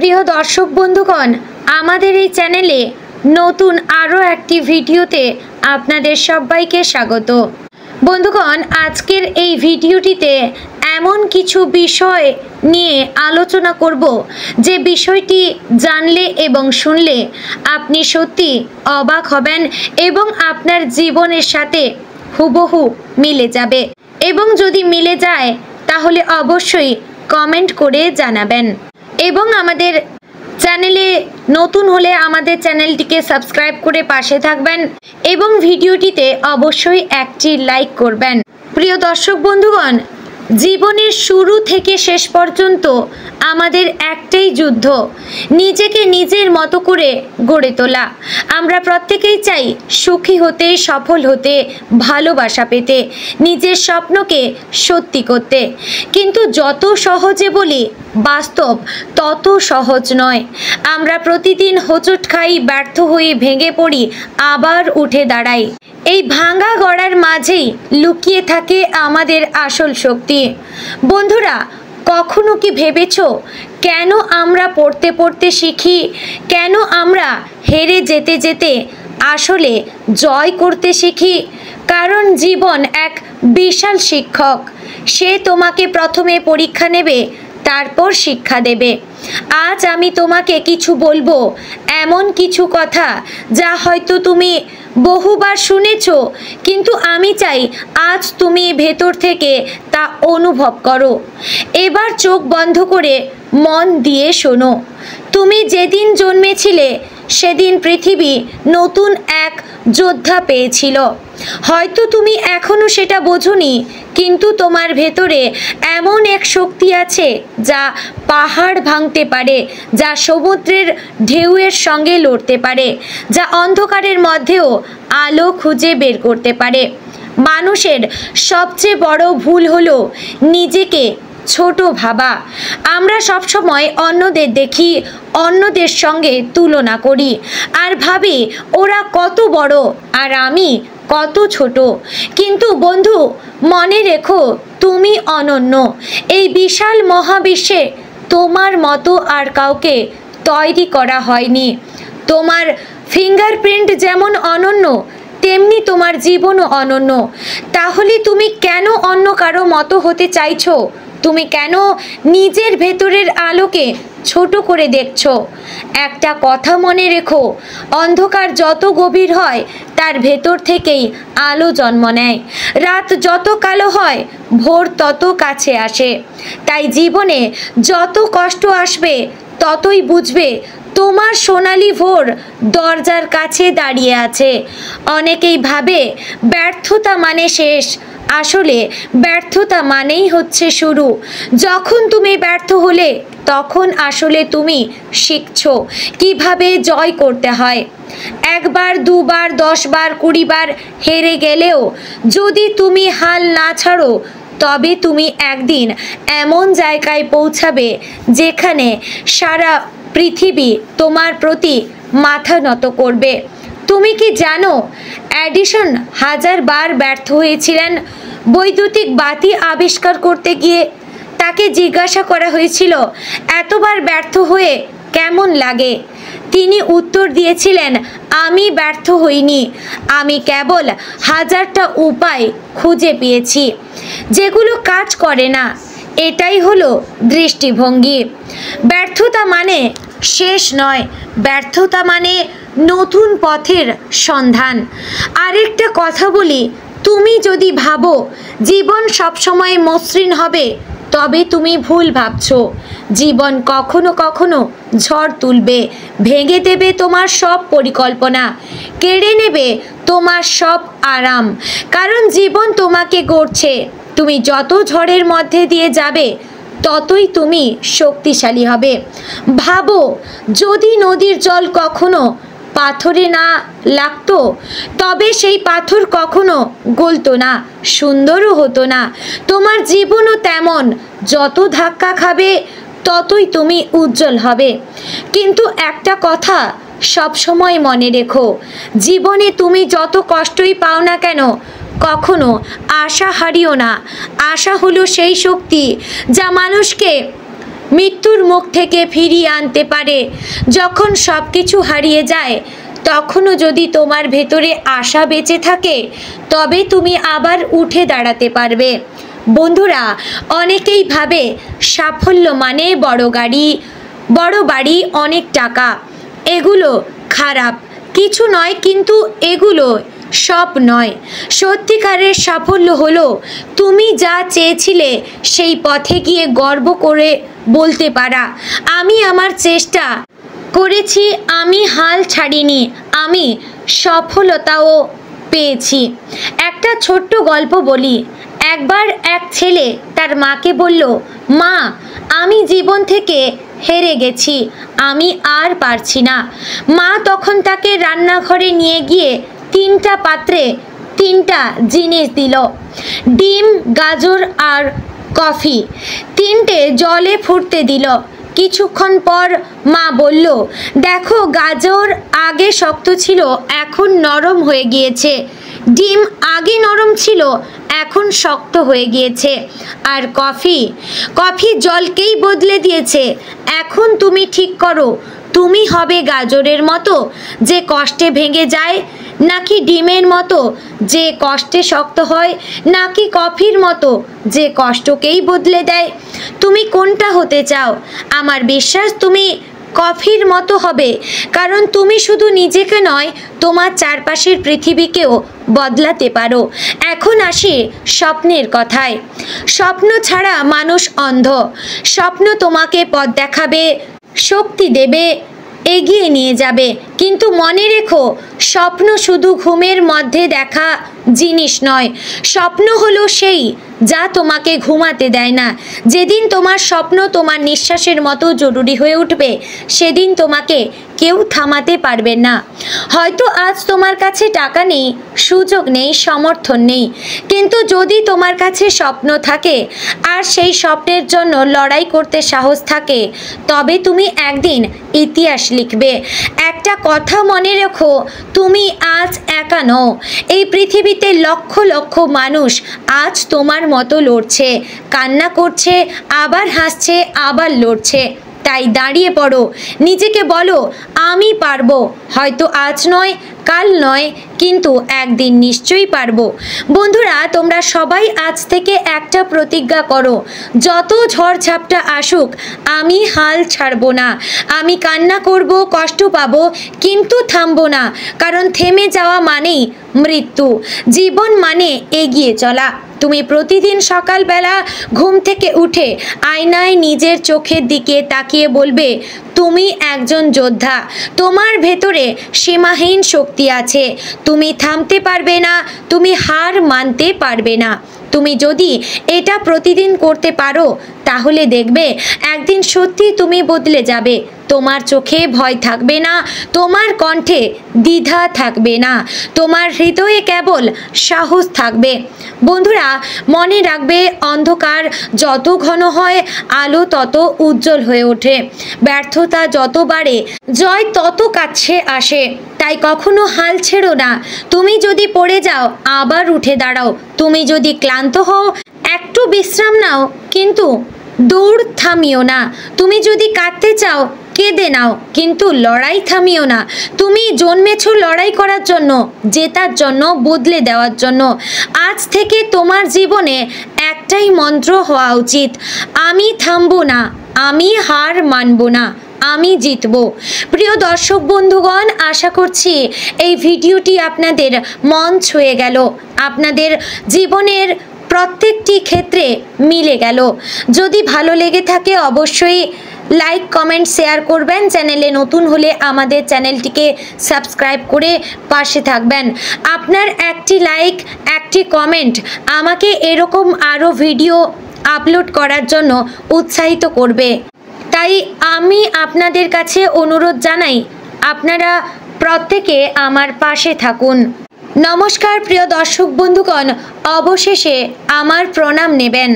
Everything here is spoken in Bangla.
প্রিয় দর্শক বন্ধুগণ, আমাদের এই চ্যানেলে নতুন আরও একটি ভিডিওতে আপনাদের সবাইকে স্বাগত। বন্ধুগণ, আজকের এই ভিডিওটিতে এমন কিছু বিষয় নিয়ে আলোচনা করব যে বিষয়টি জানলে এবং শুনলে আপনি সত্যি অবাক হবেন এবং আপনার জীবনের সাথে হুবহু মিলে যাবে, এবং যদি মিলে যায় তাহলে অবশ্যই কমেন্ট করে জানাবেন। এবং আমাদের চ্যানেলে নতুন হলে আমাদের চ্যানেলটিকে সাবস্ক্রাইব করে পাশে থাকবেন এবং ভিডিওটিতে অবশ্যই একটি লাইক করবেন। প্রিয় দর্শক বন্ধুগণ, জীবনের শুরু থেকে শেষ পর্যন্ত আমাদের একটাই যুদ্ধ, নিজেকে নিজের মতো করে গড়ে তোলা। আমরা প্রত্যেকেই চাই সুখী হতে, সফল হতে, ভালোবাসা পেতে, নিজের স্বপ্নকে সত্যি করতে। কিন্তু যত সহজে বলি, বাস্তব তত সহজ নয়। আমরা প্রতিদিন হোঁচট খাই, ব্যর্থ হয়ে ভেঙে পড়ি, আবার উঠে দাঁড়াই। এই ভাঙা গড়ার মাঝেই লুকিয়ে থাকে আমাদের আসল শক্তি। বন্ধুরা, কখনো কি ভেবেছো কেন আমরা পড়তে পড়তে শিখি, কেন আমরা হেরে যেতে যেতে আসলে জয় করতে শিখি? কারণ জীবন এক বিশাল শিক্ষক। সে তোমাকে প্রথমে পরীক্ষা নেবে, তারপর শিক্ষা দেবে। আজ আমি তোমাকে কিছু বলবো, এমন কিছু কথা যা হয়তো তুমি বহুবার শুনেছো, কিন্তু আমি চাই আজ তুমি ভেতর থেকে তা অনুভব করো। এবার চোখ বন্ধ করে মন দিয়ে শোনো। তুমি যেদিন জন্মেছিলে সেদিন পৃথিবী নতুন এক যোদ্ধা পেয়েছিল। হয়তো তুমি এখনো সেটা বোঝোনি, কিন্তু তোমার ভেতরে এমন এক শক্তি আছে যা পাহাড় ভাঙতে পারে, যা সমুদ্রের ঢেউয়ের সঙ্গে লড়তে পারে, যা অন্ধকারের মধ্যেও আলো খুঁজে বের করতে পারে। মানুষের সবচেয়ে বড় ভুল হলো নিজেকে ছোট ভাবা। আমরা সবসময় অন্যদের দেখি, অন্যদের সঙ্গে তুলনা করি আর ভাবি ওরা কত বড় আর আমি কত ছোট। কিন্তু বন্ধু, মনে রেখো, তুমি অনন্য। এই বিশাল মহাবিশ্বে তোমার মতো আর কাউকে তৈরি করা হয়নি। তোমার ফিঙ্গারপ্রিন্ট যেমন অনন্য, তেমনি তোমার জীবনও অনন্য। তাহলে তুমি কেন অন্য কারো মতো হতে চাইছো? তুমি কেন নিজের ভেতরের আলোকে ছোট করে দেখছো? একটা কথা মনে রেখো, অন্ধকার যত গভীর হয় তার ভেতর থেকেই আলো জন্ম নেয়। রাত যত কালো হয় ভোর তত কাছে আসে। তাই জীবনে যত কষ্ট আসবে ততই বুঝবে তোমার সোনালি ভোর দরজার কাছে দাঁড়িয়ে আছে। অনেকেই ভাবে ব্যর্থতা মানে শেষ। আসলে ব্যর্থতা মানেই হচ্ছে শুরু। যখন তুমি ব্যর্থ হলে তখন আসলে তুমি শিখছো কিভাবে জয় করতে হয়। একবার, দুবার, 10 বার, 20 বার হেরে গেলেও যদি তুমি হাল না ছাড়ো, তবে তুমি একদিন এমন জায়গায় পৌঁছাবে যেখানে সারা পৃথিবী তোমার প্রতি মাথা নত করবে। তুমি কি জানো, এডিসন 1000 বার ব্যর্থ হয়েছিলেন। বৈদ্যুতিক বাতি আবিষ্কার করতে গিয়ে তাকে জিজ্ঞাসা করা হয়েছিল, এতবার ব্যর্থ হয়ে কেমন লাগে? তিনি উত্তর দিয়েছিলেন, আমি ব্যর্থ হইনি, আমি কেবল 1000টা উপায় খুঁজে পেয়েছি যেগুলো কাজ করে না। এটাই হলো দৃষ্টিভঙ্গি। ব্যর্থতা মানে শেষ নয়, ব্যর্থতা মানে নতুন পথের সন্ধান। আরেকটা কথা বলি, তুমি যদি ভাবো জীবন সবসময় মসৃণ হবে, তবে তুমি ভুল ভাবছো। জীবন কখনো কখনো ঝড় তুলবে, ভেঙে দেবে তোমার সব পরিকল্পনা, কেড়ে নেবে তোমার সব আরাম। কারণ জীবন তোমাকে গড়ছে। তুমি যত ঝড়ের মধ্যে দিয়ে যাবে ততই তুমি শক্তিশালী হবে। ভাবো, যদি নদীর জল কখনো পাথরে না লাগতো, তবে সেই পাথর কখনো গলতো না, সুন্দরও হতো না। তোমার জীবনও তেমন, যত ধাক্কা খাবে ততই তুমি উজ্জ্বল হবে। কিন্তু একটা কথা সব সময় মনে রেখো, জীবনে তুমি যত কষ্টই পাও না কেন, কখনো আশা হারিও না। আশা হলো সেই শক্তি যা মানুষকে মৃত্যুর মুখ থেকে ফিরিয়ে আনতে পারে। যখন সব কিছু হারিয়ে যায় তখনও যদি তোমার ভেতরে আশা বেঁচে থাকে তবে তুমি আবার উঠে দাঁড়াতে পারবে। বন্ধুরা, অনেকেই ভাবে সাফল্য মানে বড় গাড়ি, বড় বাড়ি, অনেক টাকা। এগুলো খারাপ কিছু নয়, কিন্তু এগুলো সব নয়। সত্যিকারের সাফল্য হলো তুমি যা চেয়েছিলে সেই পথে গিয়ে গর্ব করে বলতে পারা, আমি আমার চেষ্টা করেছি, আমি হাল ছাড়িনি, আমি সফলতাও পেয়েছি। একটা ছোট্ট গল্প বলি। একবার এক ছেলে তার মাকে বলল, মা, আমি জীবন থেকে হেরে গেছি, আমি আর পারছি না। মা তখন তাকে রান্নাঘরে নিয়ে গিয়ে 3টা পাত্রে 3টা জিনিস দিল, ডিম, গাজর আর কফি। 3টে জলে ফুটতে দিল। কিছুক্ষণ পর মা বলল, দেখো, গাজর আগে শক্ত ছিল, এখন নরম হয়ে গিয়েছে। ডিম আগে নরম ছিল, এখন শক্ত হয়ে গিয়েছে। আর কফি জলকেই বদলে দিয়েছে। এখন তুমি ঠিক করো, তুমি হবে গাজরের মতো যে কষ্টে ভেঙে যায়, নাকি ডিমের মতো যে কষ্টে শক্ত হয়, নাকি কফির মতো যে কষ্টকেই বদলে দেয়? তুমি কোনটা হতে চাও? আমার বিশ্বাস তুমি কফির মতো হবে, কারণ তুমি শুধু নিজেকে নয়, তোমার চারপাশের পৃথিবীকেও বদলাতে পারো। এখন আসি স্বপ্নের কথায়। স্বপ্ন ছাড়া মানুষ অন্ধ। স্বপ্ন তোমাকে পথ দেখাবে, শক্তি দেবে, এগিয়ে নিয়ে যাবে। কিন্তু মনে রেখো, স্বপ্ন শুধু ঘুমের মধ্যে দেখা জিনিস নয়। স্বপ্ন হলো সেই যা তোমাকে ঘুমাতে দেয় না। যেদিন তোমার স্বপ্ন তোমার নিঃশ্বাসের মতো জরুরি হয়ে উঠবে, সেদিন তোমাকে কেউ থামাতে পারবে না। হয়তো আজ তোমার কাছে টাকা নেই, সুযোগ নেই, সমর্থন নেই, কিন্তু যদি তোমার কাছে স্বপ্ন থাকে আর সেই স্বপ্নের জন্য লড়াই করতে সাহস থাকে, তবে তুমি একদিন ইতিহাস লিখবে। একটা কথা মনে রেখো, তুমি আজ একা নও। এই পৃথিবীতে লক্ষ লক্ষ মানুষ আজ তোমার মতো লড়ছে, কান্না করছে, আবার হাসছে, আবার লড়ছে। তাই দাঁড়িয়ে পড়ো, নিজেকে বলো, আমি পারবো। হয়তো আজ নয়, কাল নয়, কিন্তু একদিন নিশ্চয়ই পারবো। বন্ধুরা, তোমরা সবাই আজ থেকে একটা প্রতিজ্ঞা করো, যত ঝড়ঝাপটা আসুক আমি হাল ছাড়বো না। আমি কান্না করব, কষ্ট পাবো, কিন্তু থামবো না, কারণ থেমে যাওয়া মানেই মৃত্যু। জীবন মানে এগিয়ে চলা। তুমি প্রতিদিন সকালবেলা ঘুম থেকে উঠে আয়নায় নিজের চোখের দিকে তাকিয়ে বলবে, তুমি একজন যোদ্ধা। তোমার ভেতরে সীমাহীন শক্তি আছে। তুমি থামতে পারবে না, তুমি হার মানতে পারবে না। তুমি যদি এটা প্রতিদিন করতে পারো, তাহলে দেখবে একদিন সত্যি তুমি বদলে যাবে। তোমার চোখে ভয় থাকবে না, তোমার কণ্ঠে দ্বিধা থাকবে না, তোমার হৃদয়ে কেবল সাহস থাকবে। বন্ধুরা, মনে রাখবে, অন্ধকার যত ঘন হয় আলো তত উজ্জ্বল হয়ে ওঠে। ব্যর্থতা যত বাড়ে জয় তত কাছে আসে। তাই কখনো হাল ছেড়ো না। তুমি যদি পড়ে যাও, আবার উঠে দাঁড়াও। তুমি যদি ক্লান্ত হও, একটু বিশ্রাম নাও, কিন্তু দৌড় থামিও না। তুমি যদি কাঁদতে চাও, কেঁদে নাও, কিন্তু লড়াই থামিও না। তুমি জন্মেছ লড়াই করার জন্য, জেতার জন্য, বদলে দেওয়ার জন্য। আজ থেকে তোমার জীবনে একটাই মন্ত্র হওয়া উচিত, আমি থামবো না, আমি হার মানব না, আমি জিতব। প্রিয় দর্শক বন্ধুগণ, আশা করছি এই ভিডিওটি আপনাদের মন ছুঁয়ে গেল, আপনাদের জীবনের প্রত্যেকটি ক্ষেত্রে মিলে গেল। যদি ভালো লেগে থাকে অবশ্যই লাইক, কমেন্ট, শেয়ার করবেন। চ্যানেলে নতুন হলে আমাদের চ্যানেলটিকে সাবস্ক্রাইব করে পাশে থাকবেন। আপনার একটি লাইক, একটি কমেন্ট আমাকে এরকম আরও ভিডিও আপলোড করার জন্য উৎসাহিত করবে। তাই আমি আপনাদের কাছে অনুরোধ জানাই, আপনারা প্রত্যেকে আমার পাশে থাকুন। নমস্কার প্রিয় দর্শক বন্ধুগণ, অবশেষে আমার প্রণাম নেবেন।